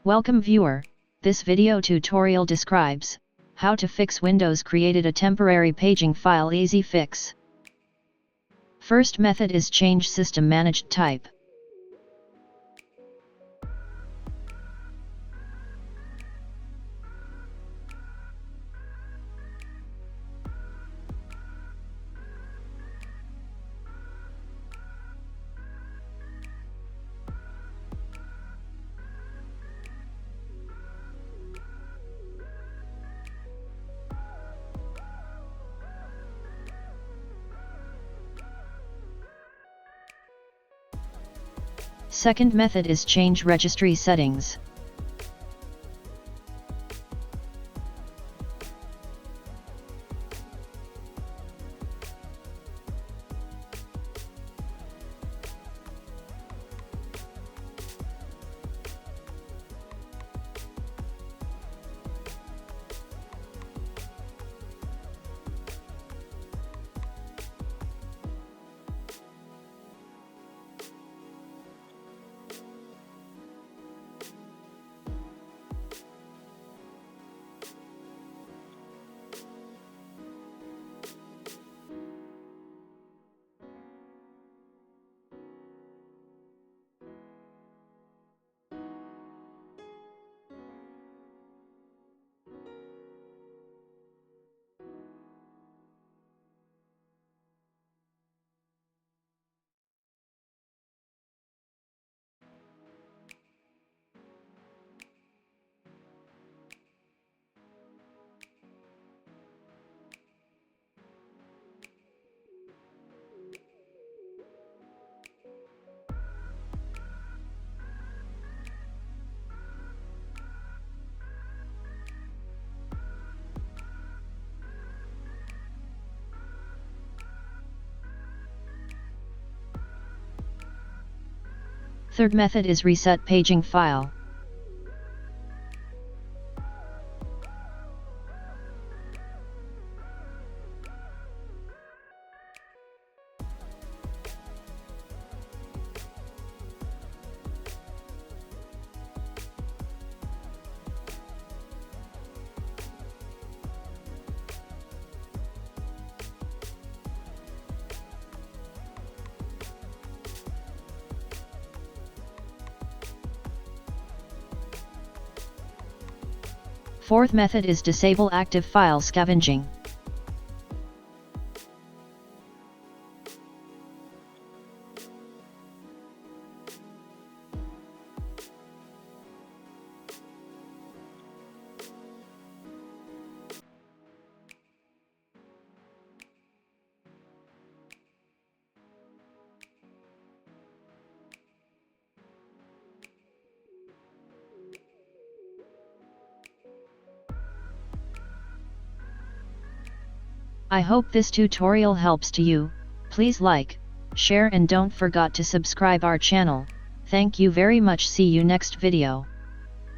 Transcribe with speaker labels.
Speaker 1: Welcome viewer, this video tutorial describes how to fix Windows created a temporary paging file easy fix. First method is change system managed type. Second method is change registry settings. Third method is reset paging file. Fourth method is disable active file scavenging. I hope this tutorial helps to you. Please like, share and don't forget to subscribe our channel. Thank you very much. See you next video.